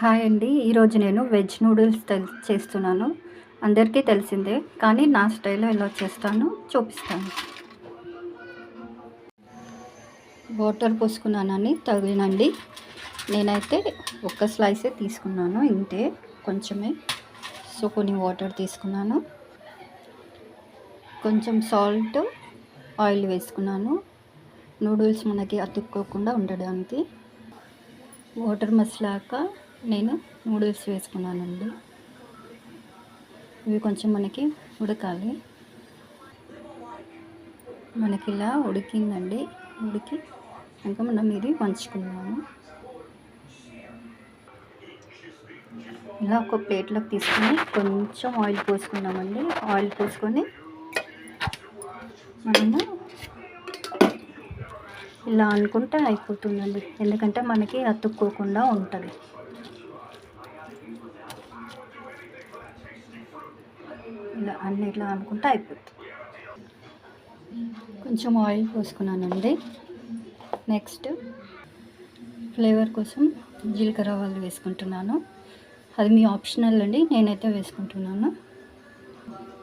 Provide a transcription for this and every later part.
Hi అండి. ఈరోజు నేను వెజ్ నూడిల్స్ చేస్తున్నాను. అందరికీ తెలిసిందే, కానీ నా స్టైల్లో ఎలా చేస్తానో చూపిస్తాను. వాటర్ పోసుకున్నానని తగినండి. నేనైతే ఒక్క స్లైసే తీసుకున్నాను, ఇంతే, కొంచెమే. సో కొన్ని వాటర్ తీసుకున్నాను, కొంచెం సాల్ట్, ఆయిల్ వేసుకున్నాను. నూడిల్స్ మనకి అతుక్కోకుండా ఉండడానికి. వాటర్ మసిలాక నేను నూడిల్స్ వేసుకున్నానండి. ఇవి కొంచెం మనకి ఉడకాలి. మనకి ఇలా ఉడికిందండి. ఉడికి ఇంకా మనం ఇది వంచుకున్నాము. ఇలా ఒక ప్లేట్లోకి తీసుకొని కొంచెం ఆయిల్ పోసుకున్నామండి. ఆయిల్ పోసుకొని మనము ఇలా అనుకుంటే అయిపోతుందండి, ఎందుకంటే మనకి అతుక్కోకుండా ఉంటుంది. ఇలా అన్నీ ఇట్లా అనుకుంటే అయిపోతుంది. కొంచెం ఆయిల్ పోసుకున్నానండి. నెక్స్ట్ ఫ్లేవర్ కోసం జీలకర్ర ఆవాలు వేసుకుంటున్నాను. అది మీ ఆప్షనల్ అండి, నేనైతే వేసుకుంటున్నాను.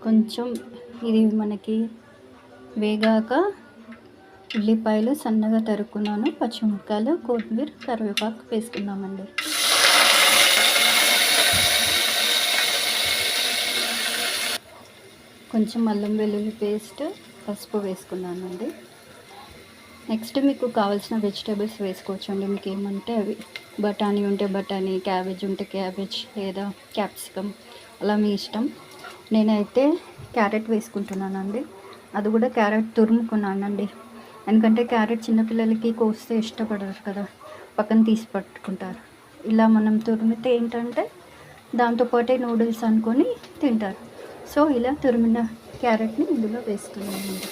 కొంచెం ఇది మనకి వేగాక ఉల్లిపాయలు సన్నగా తరుక్కున్నాను, పచ్చిమిరపకాయలు, కొత్తిమీర, కరివేపాకు వేసుకున్నామండి. కొంచెం అల్లం వెల్లుల్లి పేస్ట్, పసుపు వేసుకున్నానండి. నెక్స్ట్ మీకు కావాల్సిన వెజిటేబుల్స్ వేసుకోవచ్చండి. మీకు ఏమంటే అవి, బఠానీ ఉంటే బఠానీ, క్యాబేజ్ ఉంటే క్యాబేజ్, లేదా క్యాప్సికమ్, అలా మీ ఇష్టం. నేనైతే క్యారెట్ వేసుకుంటున్నానండి. అది కూడా క్యారెట్ తురుముకున్నానండి, ఎందుకంటే క్యారెట్ చిన్నపిల్లలకి కోస్తే ఇష్టపడరు కదా, పక్కన తీసి పట్టుకుంటారు. ఇలా మనం తురిమితే ఏంటంటే దాంతోపాటే నూడిల్స్ అనుకొని తింటారు. సో ఇలా తురిమిన క్యారెట్ని ఇందులో వేస్తున్నామండి.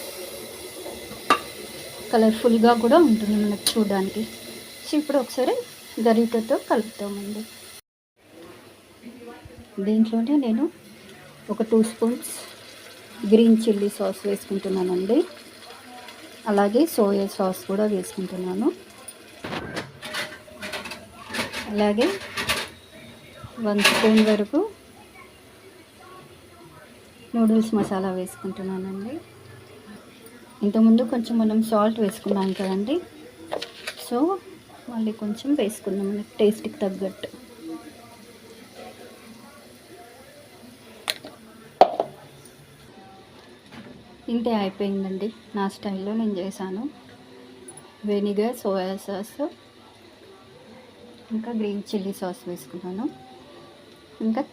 కలర్ఫుల్గా కూడా ఉంటుంది మనకు చూడడానికి. సో ఇప్పుడు ఒకసారి గరిటెతో కలుపుతామండి. దీంట్లోనే నేను ఒక 2 స్పూన్స్ గ్రీన్ చిల్లీ సాస్ వేసుకుంటున్నానండి. అలాగే సోయా సాస్ కూడా వేసుకుంటున్నాను. అలాగే 1 స్పూన్ వరకు నూడిల్స్ మసాలా వేసుకుంటున్నానండి. ఇంతకుముందు కొంచెం మనం సాల్ట్ వేసుకున్నాం కదండి, సో మళ్ళీ కొంచెం వేసుకున్నాం మనకి టేస్ట్కి తగ్గట్టు. ఇంతే, అయిపోయిందండి. నా స్టైల్లో నేను చేశాను. వెనిగర్, సోయా సాస్, ఇంకా గ్రీన్ చిల్లీ సాస్ వేసుకున్నాను, ఇంకా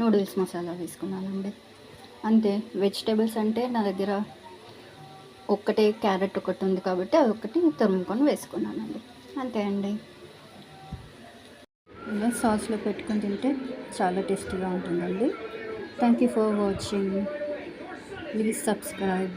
నూడిల్స్ మసాలా వేసుకున్నానండి. అంతే. వెజిటేబుల్స్ అంటే నా దగ్గర ఒక్కటే క్యారెట్ ఒకటి ఉంది కాబట్టి అది ఒకటి తురుముకొని వేసుకున్నానండి. అంతే అండి. ఇలా సాస్లో పెట్టుకొని తింటే చాలా టేస్టీగా ఉంటుందండి. Thank you for watching. Please subscribe.